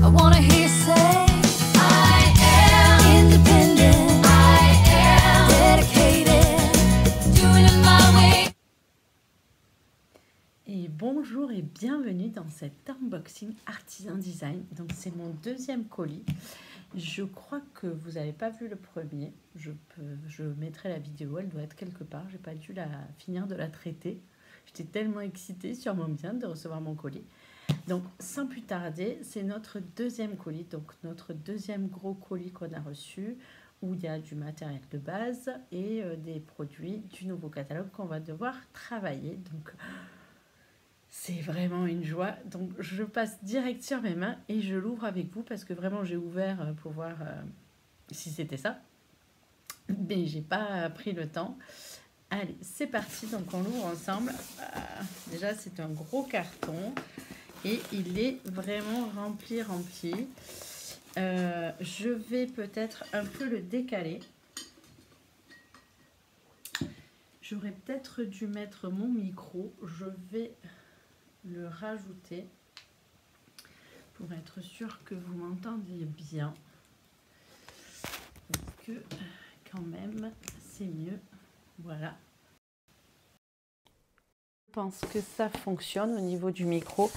I wanna hear you say, I am independent, I am dedicated, doing it my way. Et bonjour et bienvenue dans cet unboxing Artisan Design. Donc c'est mon deuxième colis. Je crois que vous n'avez pas vu le premier. Je mettrai la vidéo, elle doit être quelque part. J'ai pas dû finir de la traiter. J'étais tellement excitée, sûrement bien, de recevoir mon colis. Donc sans plus tarder, c'est notre deuxième colis, donc notre deuxième gros colis qu'on a reçu, où il y a du matériel de base et des produits du nouveau catalogue qu'on va devoir travailler. Donc c'est vraiment une joie. Donc je passe direct sur mes mains et je l'ouvre avec vous parce que vraiment j'ai ouvert pour voir si c'était ça. Mais j'ai pas pris le temps. Allez, c'est parti. Donc on l'ouvre ensemble. Déjà c'est un gros carton et il est vraiment rempli. Je vais peut-être un peu le décaler. J'aurais peut-être dû mettre mon micro. Je vais le rajouter pour être sûr que vous m'entendiez bien, parce que quand même c'est mieux. Voilà, je pense que ça fonctionne au niveau du micro.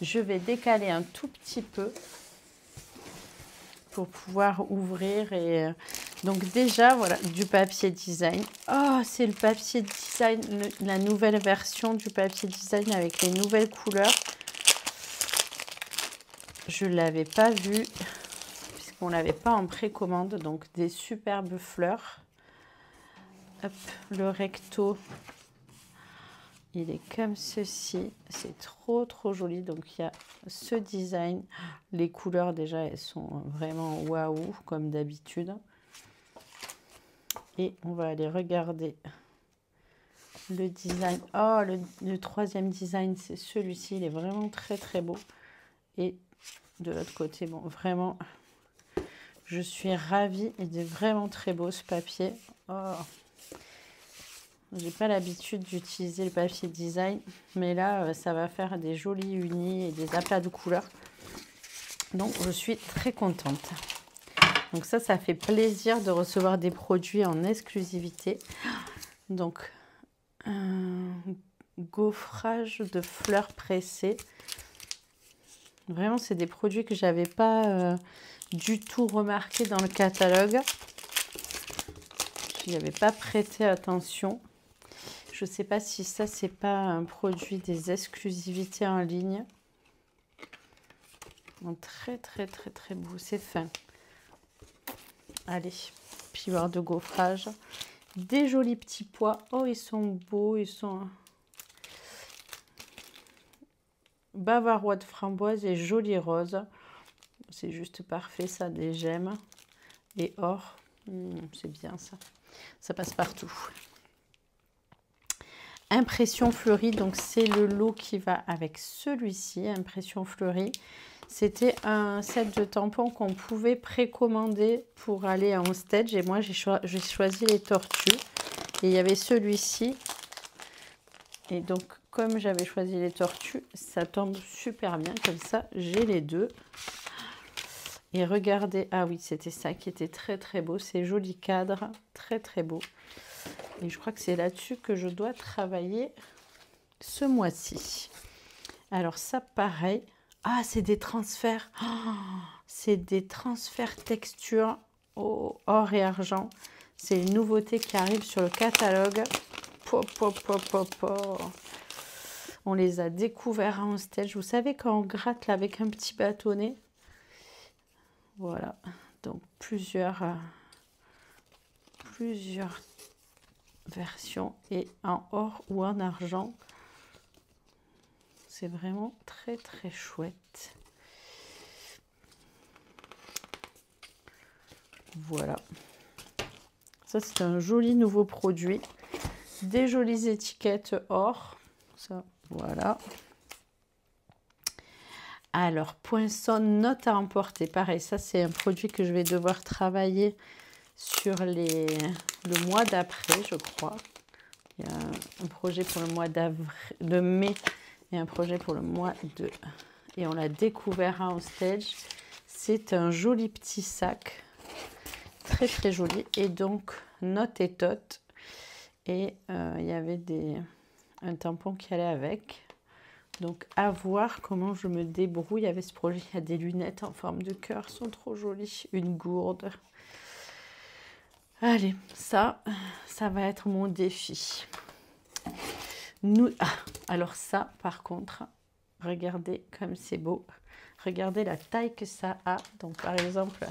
Je vais décaler un tout petit peu pour pouvoir ouvrir. Et donc déjà voilà, du papier design. Oh, c'est le papier design, la nouvelle version du papier design avec les nouvelles couleurs. Je ne l'avais pas vu puisqu'on ne l'avait pas en précommande. Donc des superbes fleurs. Hop, le recto, il est comme ceci. C'est trop joli. Donc il y a ce design. Les couleurs déjà, elles sont vraiment waouh comme d'habitude. Et on va aller regarder le design. Oh, le troisième design, c'est celui-ci. Il est vraiment très beau. Et de l'autre côté, bon, vraiment, je suis ravie. Il est vraiment très beau ce papier. Oh, j'ai pas l'habitude d'utiliser le papier design, mais là, ça va faire des jolis unis et des aplats de couleurs. Donc, je suis très contente. Donc ça fait plaisir de recevoir des produits en exclusivité. Donc, un gaufrage de fleurs pressées. Vraiment, c'est des produits que j'avais pas du tout remarqué dans le catalogue. Je n'y avais pas prêté attention. Je ne sais pas si ça, c'est pas un produit des exclusivités en ligne. Donc, très beau. C'est fin. Allez, piloire de gaufrage. Des jolis petits pois. Oh, ils sont beaux. Ils sont bavarois de framboise et joli rose. C'est juste parfait, ça, des gemmes. Et or, c'est bien ça. Ça passe partout. Impression fleurie, donc c'est le lot qui va avec celui-ci, impression fleurie. C'était un set de tampons qu'on pouvait précommander pour aller en stage. Et moi, j'ai choisi les tortues. Et il y avait celui-ci. Et donc, comme j'avais choisi les tortues, ça tombe super bien. Comme ça, j'ai les deux. Et regardez, ah oui, c'était ça qui était très beau. Ces jolis cadres, très beau. Et je crois que c'est là-dessus que je dois travailler ce mois-ci. Alors ça, pareil. Ah, c'est des transferts. Oh, c'est des transferts texture au or et argent. C'est une nouveauté qui arrive sur le catalogue. On les a découverts en stage. Vous savez quand on gratte là, avec un petit bâtonnet. Voilà. Donc plusieurs version et en or ou en argent. C'est vraiment très chouette. Voilà, ça c'est un joli nouveau produit, des jolies étiquettes or, ça voilà. Alors Poinçon note à emporter, pareil, ça c'est un produit que je vais devoir travailler sur le mois d'après, je crois. Il y a un projet pour le mois de mai et un projet pour le mois de... Et on l'a découvert en stage. C'est un joli petit sac, très très joli. Et donc, note et tote. Et il y avait un tampon qui allait avec. Donc, à voir comment je me débrouille avec ce projet. Il y a des lunettes en forme de cœur, sont trop jolies. Une gourde. Allez, ça va être mon défi. Alors ça, par contre, regardez comme c'est beau. Regardez la taille que ça a. Donc, par exemple,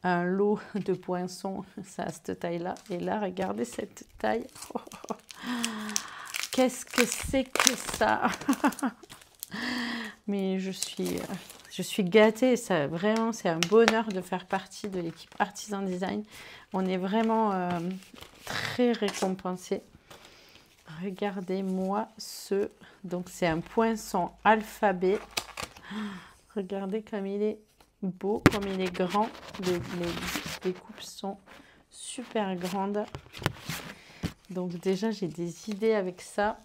un lot de poinçons, ça a cette taille-là. Et là, regardez cette taille. Oh, oh, oh. Qu'est-ce que c'est que ça? Mais je suis gâtée. Ça, vraiment, c'est un bonheur de faire partie de l'équipe Artisan Design. On est vraiment très récompensés. Regardez-moi ce... Donc, c'est un poinçon alphabet. Regardez comme il est beau, comme il est grand. Les coupes sont super grandes. Donc, déjà, j'ai des idées avec ça.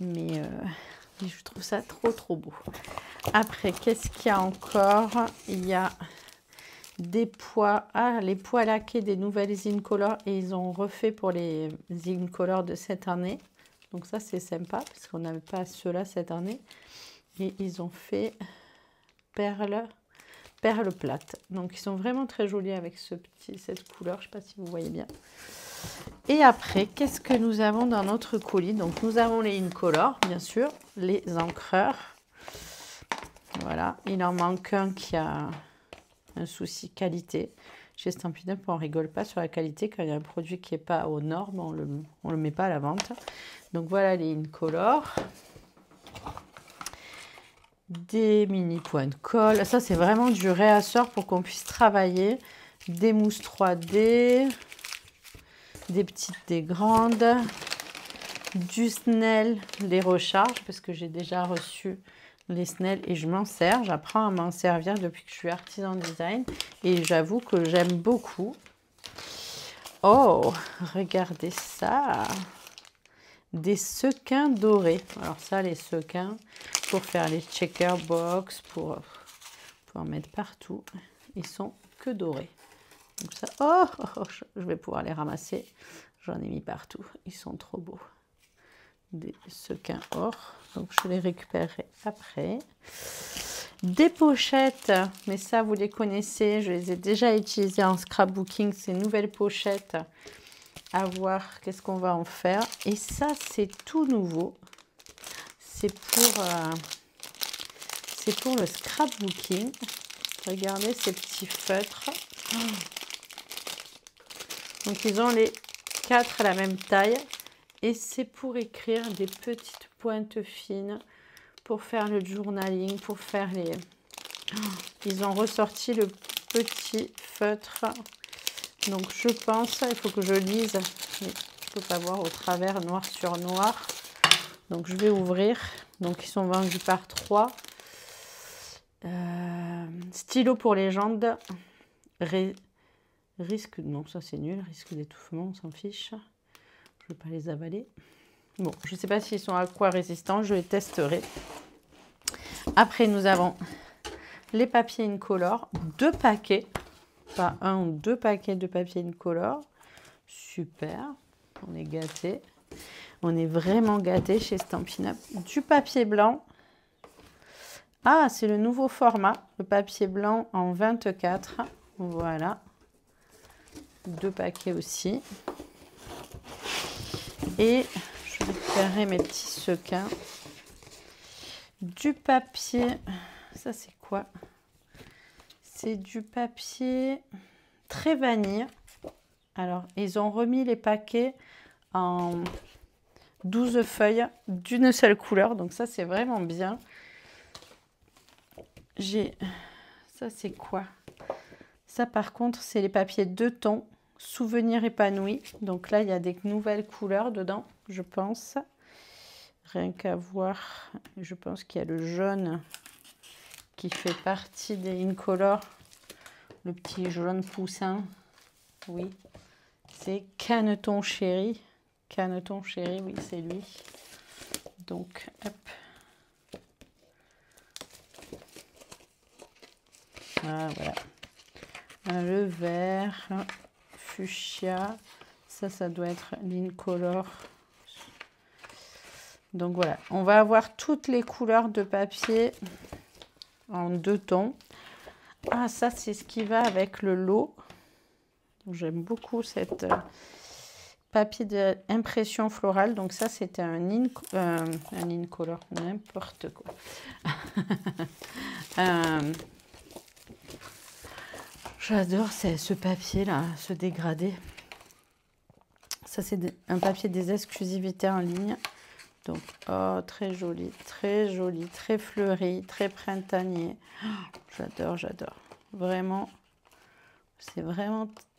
Mais je trouve ça trop beau. Après, qu'est-ce qu'il y a encore? Il y a des pois. Ah, les pois laqués des nouvelles Incolor. Et ils ont refait pour les Incolor de cette année. Donc ça, c'est sympa parce qu'on n'avait pas ceux-là cette année. Et ils ont fait perle plate. Donc, ils sont vraiment très jolis avec cette couleur. Je ne sais pas si vous voyez bien. Et après, qu'est-ce que nous avons dans notre colis? Donc, nous avons les Incolor, bien sûr, les encreurs. Voilà, il en manque un qui a un souci qualité. Chez Stampin' Up, on ne rigole pas sur la qualité. Quand il y a un produit qui n'est pas aux normes, on le met pas à la vente. Donc, voilà les Incolor. Des mini points de colle. Ça, c'est vraiment du réassort pour qu'on puisse travailler. Des mousses 3D. Des petites, des grandes. Du Snell, les recharges, parce que j'ai déjà reçu les Snell et je m'en sers. J'apprends à m'en servir depuis que je suis Artisan Design. Et j'avoue que j'aime beaucoup. Oh, regardez ça! Des sequins dorés. Alors ça, les sequins, pour faire les checker box, pour en mettre partout. Ils sont que dorés. Donc ça, je vais pouvoir les ramasser. J'en ai mis partout. Ils sont trop beaux. Des sequins or. Donc je les récupérerai après. Des pochettes, mais ça vous les connaissez. Je les ai déjà utilisées en scrapbooking. Ces nouvelles pochettes. À voir qu'est-ce qu'on va en faire. Et ça, c'est tout nouveau. C'est pour le scrapbooking. Regardez ces petits feutres. Donc, ils ont les 4 à la même taille. Et c'est pour écrire des petites pointes fines. Pour faire le journaling. Pour faire les... Ils ont ressorti le petit feutre. Donc, je pense, il faut que je lise, mais je ne peux pas voir au travers noir sur noir. Donc, je vais ouvrir. Donc, ils sont vendus par 3. Stylo pour légende. Risque, non, ça c'est nul. Risque d'étouffement, on s'en fiche. Je ne vais pas les avaler. Bon, je ne sais pas s'ils sont à quoi résistants. Je les testerai. Après, nous avons les papiers Incolor. 2 paquets. Pas 1 ou 2 paquets de papier Incolor. Super. On est gâtés. On est vraiment gâtés chez Stampin' Up. Du papier blanc. Ah, c'est le nouveau format. Le papier blanc en 24. Voilà. 2 paquets aussi. Et je récupérerai mes petits sequins. Du papier. Ça, c'est quoi? C'est du papier très vanille. Alors, ils ont remis les paquets en 12 feuilles d'une seule couleur. Donc ça, c'est vraiment bien. Ça, c'est quoi? Ça, par contre, c'est les papiers 2 tons. Souvenir épanoui. Donc là, il y a des nouvelles couleurs dedans, je pense. Rien qu'à voir. Je pense qu'il y a le jaune qui fait partie des Incolor. Le petit jaune poussin. Oui. C'est Caneton Chéri. Caneton Chéri, oui, c'est lui. Donc, hop. Ah, voilà. Le vert, fuchsia. Ça doit être l'Incolor. Donc voilà, on va avoir toutes les couleurs de papier en 2 tons. Ah, ça, c'est ce qui va avec le lot. J'aime beaucoup cette papier d'impression florale. Donc ça, c'était un Incolor, n'importe quoi. J'adore ce papier-là, ce dégradé. Ça, c'est un papier des exclusivités en ligne. Donc, oh, très joli, très fleuri, très printanier. Oh, j'adore, j'adore. Vraiment,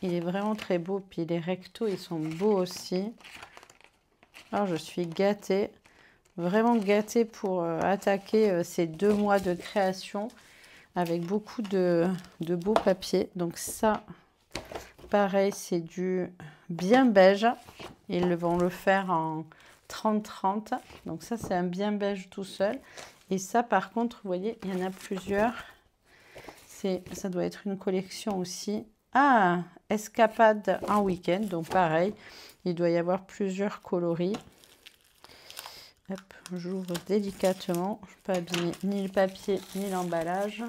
il est vraiment très beau. Puis les rectos, ils sont beaux aussi. Alors, je suis gâtée, vraiment gâtée pour attaquer ces 2 mois de création avec beaucoup de beaux papiers. Donc ça, pareil, c'est du bien beige. Ils vont le faire en 30-30. Donc ça, c'est un bien beige tout seul. Et ça, par contre, vous voyez, il y en a plusieurs. Ça doit être une collection aussi. Ah, escapade en week-end. Donc pareil, il doit y avoir plusieurs coloris. Hop, j'ouvre délicatement. Je ne peux pas abîmer ni le papier ni l'emballage.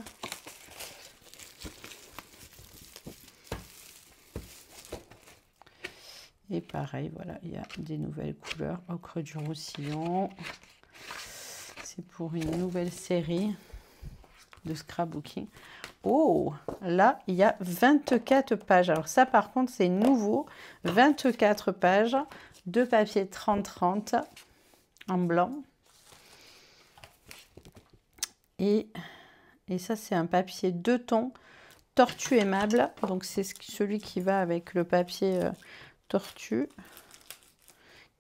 Et pareil, voilà, il y a des nouvelles couleurs. Ocre du Roussillon. C'est pour une nouvelle série de scrapbooking. Oh, là, il y a 24 pages. Alors ça, par contre, c'est nouveau. 24 pages de papier 30-30 en blanc. Et ça, c'est un papier 2 tons tortue aimable. Donc, c'est celui qui va avec le papier tortue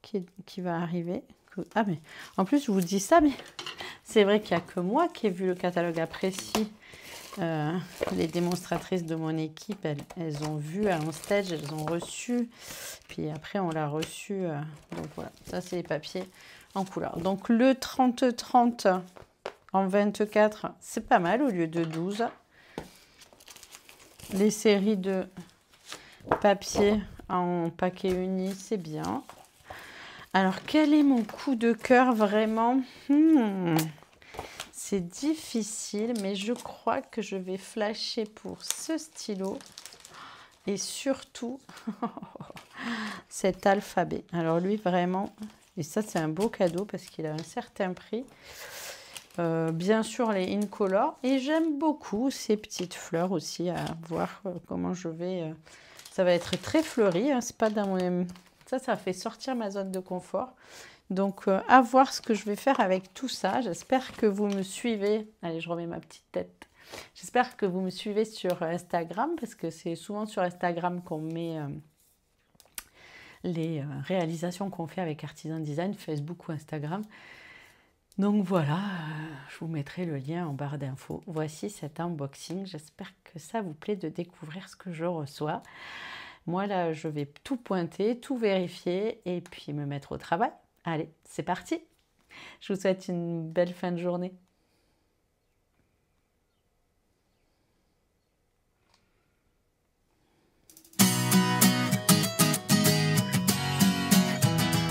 qui va arriver. Ah, mais en plus, je vous dis ça, mais c'est vrai qu'il n'y a que moi qui ai vu le catalogue. Après, si les démonstratrices de mon équipe, elles ont vu en stage, elles ont reçu. Puis après, on l'a reçu. Donc voilà, ça, c'est les papiers en couleur. Donc, le 30-30 en 24, c'est pas mal au lieu de 12. Les séries de papier en paquet uni, c'est bien. Alors, quel est mon coup de cœur vraiment? C'est difficile, mais je crois que je vais flasher pour ce stylo. Et surtout, cet alphabet. Alors lui, vraiment, et ça, c'est un beau cadeau parce qu'il a un certain prix. Bien sûr, les Incolor. Et j'aime beaucoup ces petites fleurs aussi, à voir comment je vais... ça va être très fleuri, hein, c'est pas dans mon... Ça fait sortir ma zone de confort. Donc, à voir ce que je vais faire avec tout ça. J'espère que vous me suivez. Allez, je remets ma petite tête. J'espère que vous me suivez sur Instagram, parce que c'est souvent sur Instagram qu'on met les réalisations qu'on fait avec Artisan Design, Facebook ou Instagram. Donc voilà, je vous mettrai le lien en barre d'infos. Voici cet unboxing. J'espère que ça vous plaît de découvrir ce que je reçois. Moi, là, je vais tout pointer, tout vérifier et puis me mettre au travail. Allez, c'est parti! Je vous souhaite une belle fin de journée.